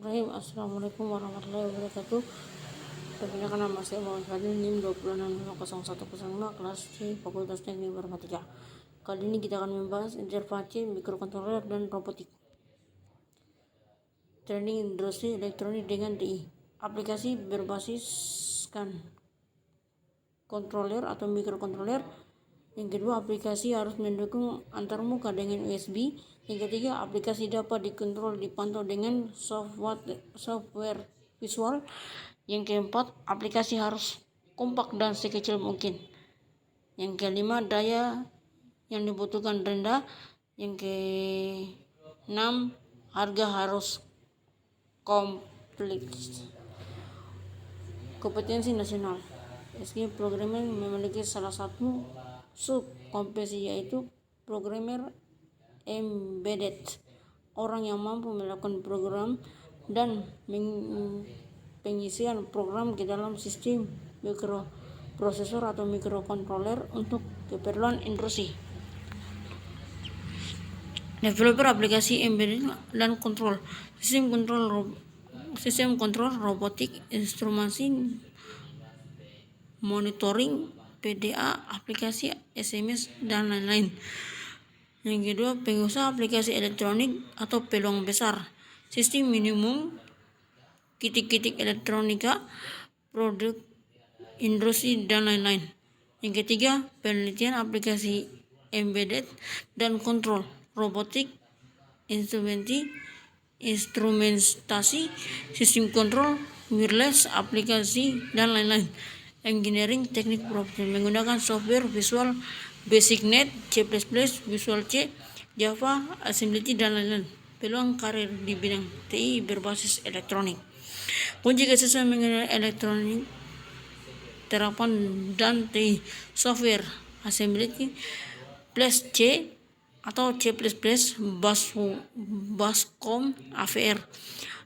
Assalamualaikum warahmatullahi wabarakatuh. Perkenalkan, nama saya Muhammad Fadil, NIM 260105, kelas C, Fakultas Teknik Informatika. Kali ini kita akan membahas interface mikrokontroler dan robotik. Training industri elektronik dengan TI. Aplikasi berbasiskan controller atau mikrokontroler. Yang kedua, aplikasi harus mendukung antarmuka dengan USB. Yang ketiga, aplikasi dapat dikontrol, dipantau dengan software visual. Yang keempat, aplikasi harus kompak dan sekecil mungkin. Yang kelima, daya yang dibutuhkan rendah. Yang keenam, harga harus kompleks. Kompetensi nasional. SK Programming memiliki salah satu subkompetensi, yaitu programmer embedded, orang yang mampu melakukan program dan pengisian program ke dalam sistem mikroprosesor atau mikrokontroler untuk keperluan industri. Developer aplikasi embedded dan kontrol. Sistem kontrol robotik, instrumentasi, monitoring, PDA, aplikasi SMS, dan lain-lain. Yang kedua, pengusaha aplikasi elektronik atau peluang besar, sistem minimum, kitik-kitik elektronika, produk industri, dan lain-lain. Yang ketiga, penelitian aplikasi embedded dan kontrol, robotik, instrumentasi, sistem kontrol, wireless, aplikasi, dan lain-lain. Engineering, teknik profesional menggunakan software Visual Basic, Net, C++, Visual C, Java, Assembly, dan lain-lain. Peluang karir di bidang TI berbasis elektronik. Kunci kesuksesan mengenai elektronik, terapan dan TI, software Assembly, Flash C atau C++, Bascom, AVR.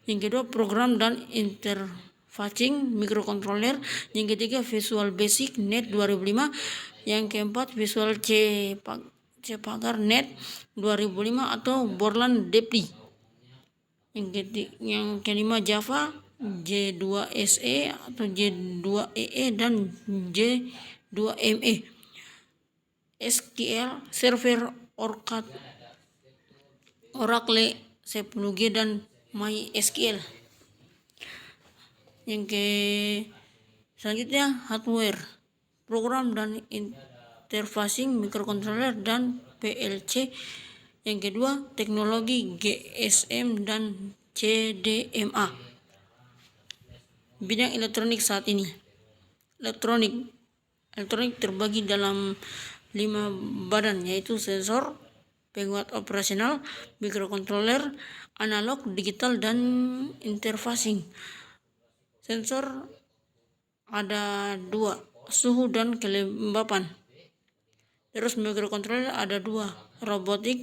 Yang kedua, program dan interfacing mikrokontroler. Yang ketiga, Visual Basic, Net 2005. Yang keempat, Visual C Pagar, Net 2005 atau Borland DeepL. Yang kelima, Java, J2SE atau J2EE dan J2ME. SQL Server, Oracle 10G dan MySQL. Yang selanjutnya, hardware, program dan interfacing mikrokontroler dan PLC. Yang kedua, teknologi GSM dan CDMA. Bidang elektronik saat ini. Elektronik terbagi dalam 5 badan, yaitu sensor, penguat operasional, mikrokontroler, analog, digital, dan interfacing. Sensor ada 2, suhu dan kelembapan. Terus mikrokontroler ada 2, robotik,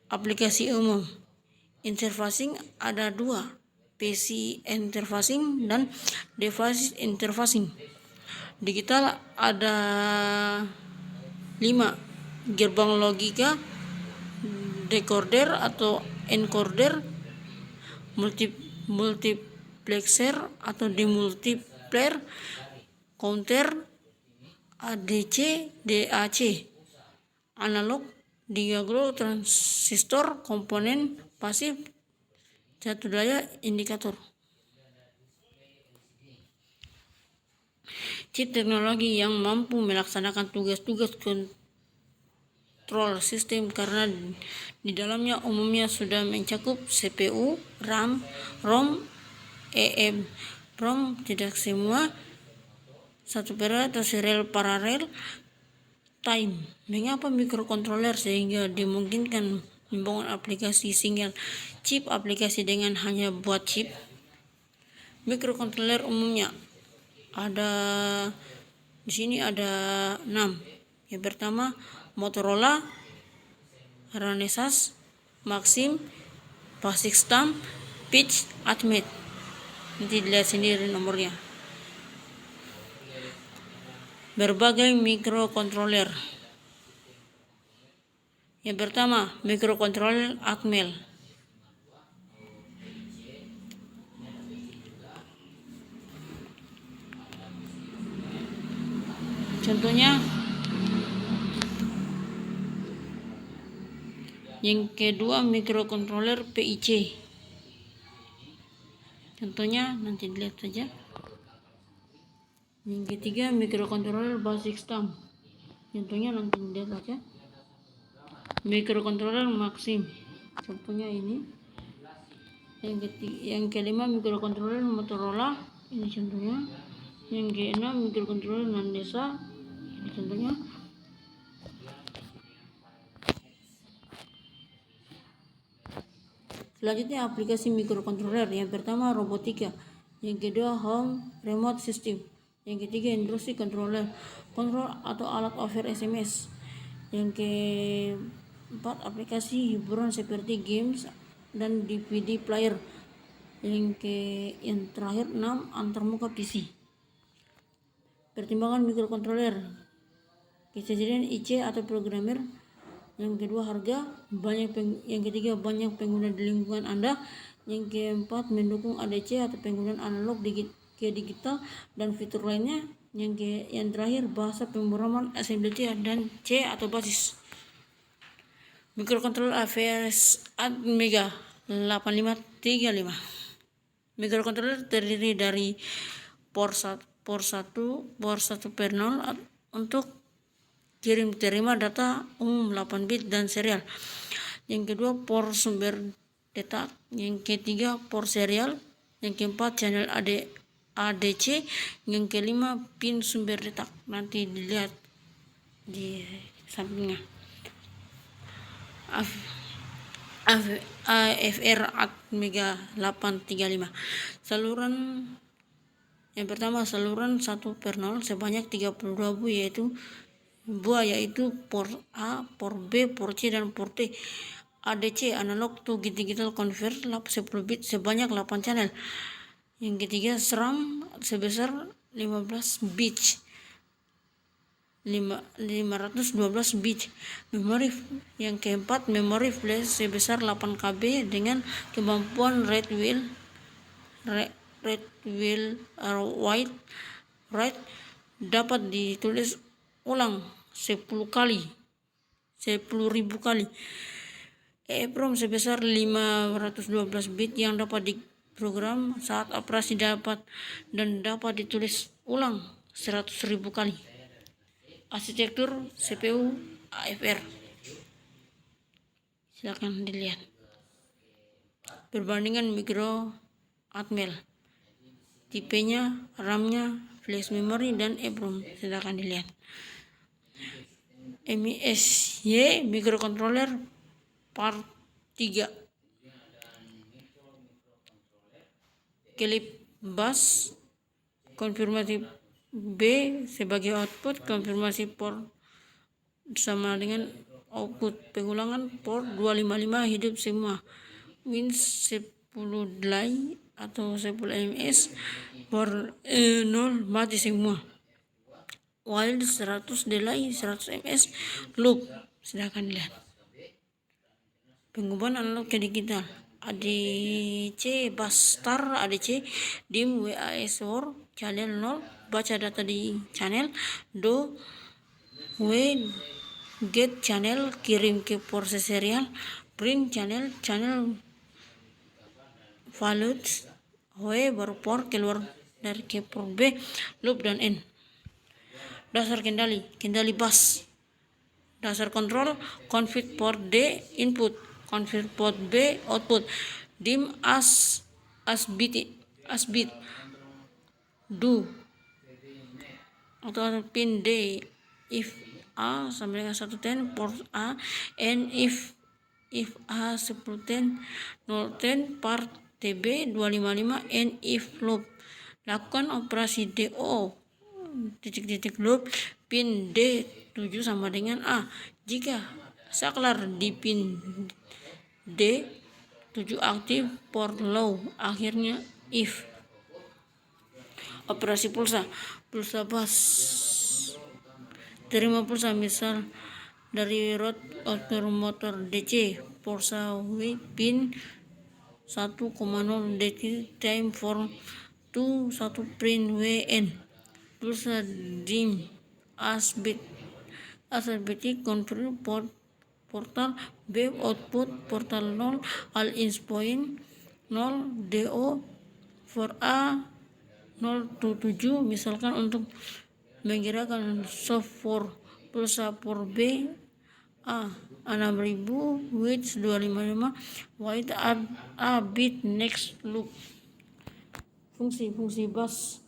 aplikasi umum. Interfacing ada 2, PC interfacing dan device interfacing. Digital ada 5, gerbang logika, decoder atau encoder, multiplexer atau demultiplier, counter, ADC, DAC, analog, digital, transistor, komponen pasif, satu daya, indikator. Chip teknologi yang mampu melaksanakan tugas-tugas kontrol sistem karena di dalamnya umumnya sudah mencakup CPU, RAM, ROM, EEPROM, tidak semua satu atau serial paralel time. Mengapa mikrokontroler? Sehingga dimungkinkan membangun aplikasi single chip, aplikasi dengan hanya buat chip. Mikrokontroler umumnya ada di sini ada 6. Yang pertama, Motorola, Renesas, Maxim, Basicstam, Pitch, Atmel. Nanti dilihat sendiri nomornya. Berbagai mikrokontroler. Yang pertama, mikrokontroler Atmel. Contohnya yang kedua microcontroller PIC. Contohnya nanti dilihat saja. Yang ketiga microcontroller basic stamp. Contohnya nanti dilihat saja. Microcontroller Maxim. Contohnya ini. Yang kelima microcontroller Motorola. Ini contohnya. Yang keenam microcontroller Nandesa. Ini contohnya. Selanjutnya aplikasi microcontroller. Yang pertama robotika, yang kedua home remote system, yang ketiga industri controller, kontrol atau alat over SMS, yang keempat aplikasi hiburan seperti games dan DVD player, yang terakhir 6 antarmuka PC. Pertimbangan microcontroller: kejadian IC atau programmer, yang kedua harga, yang ketiga banyak pengguna di lingkungan Anda, yang keempat mendukung ADC atau penggunaan analog ke digital dan fitur lainnya, yang terakhir bahasa pemrograman assembly dan C atau basis. Microcontroller AVS Atmega 8535. Microcontroller terdiri dari port 1 per 0 untuk kirim terima data umum 8 bit dan serial. Yang kedua port sumber data, yang ketiga port serial, yang keempat channel ADC, yang kelima pin sumber data. Nanti dilihat di sampingnya. AFR Atmega 835. Saluran yang pertama saluran 1 per 0 sebanyak 32 buah yaitu port A, port B, port C dan port D. ADC analog to digital convert 10 bit sebanyak 8 channel. Yang ketiga SRAM sebesar 15 bit 512 bit. Memori yang keempat memori flash sebesar 8 KB dengan kemampuan read write dapat ditulis ulang 10.000 kali. EEPROM sebesar 512 bit yang dapat diprogram saat operasi dapat ditulis ulang 100.000 kali. Arsitektur CPU AFR. Silakan dilihat. Perbandingan micro Atmel. Tipenya, RAM-nya, flash memory dan EEPROM. Silakan dilihat. MISY microcontroller part 3. Clip bus, konfirmasi B sebagai output, konfirmasi port sama dengan output, pengulangan port 255 hidup semua, Win 10 delay atau 10 ms, port 0 mati semua, while 100 delay 100 ms, loop. Silakan lihat. Pengubahan analog ke digital. ADC bus star, ADC dim WAS war channel 0 baca data di channel, do get channel kirim ke port serial, print channel values, baru port keluar dari ke port B, loop dan N. Dasar kendali bus. Dasar kontrol config port D input, config port B output, dim as bit, do atau pin D if A sama dengan 110 port A, and if A 1010 010 part TB 255, and if loop. Lakukan operasi DO titik loop pin D 7 sama dengan A. Jika saklar di pin D 7 aktif, port low. Akhirnya if. Operasi pulsa bus. Terima pulsa misal dari root output motor DC, pulsa W pin 1,0 DC time for 1 print WN. Pulsa dim Asbiti control portal web output portal 0 all ins point 0 do for a 027 misalkan untuk menggerakkan soft pulsa for b a 6000 width 255 wide a bit next loop. Fungsi bus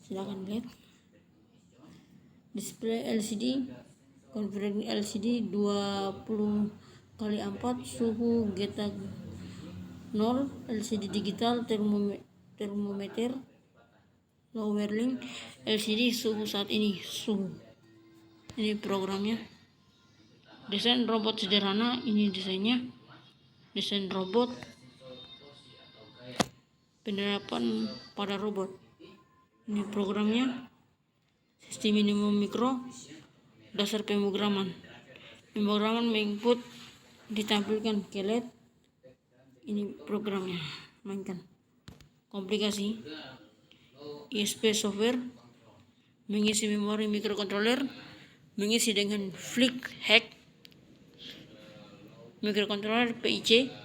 silakan lihat. Display LCD konfigurasi LCD 20 kali 4 suhu geta 0 LCD digital termometer lower link LCD suhu saat ini ini programnya. Desain robot sederhana, ini desainnya. Desain robot, penerapan pada robot, ini programnya. Sistem minimum mikro, dasar pemrograman menginput ditampilkan ke LED. Ini programnya, mainkan. Komplikasi ISP software, mengisi memori mikrokontroler, mengisi dengan flick hack mikrokontroler PIC.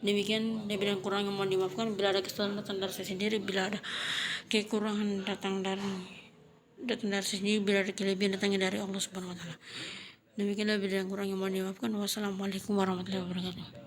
Demikian lebih dan kurang yang mohon dimaafkan. Bila ada kesalahan datang dari saya sendiri, bila ada kekurangan datang dari saya sendiri, bila ada kelebihan datangnya dari Allah Subhanahu wa taala. Demikian lebih dan kurang yang mohon dimaafkan. Wassalamualaikum warahmatullahi wabarakatuh.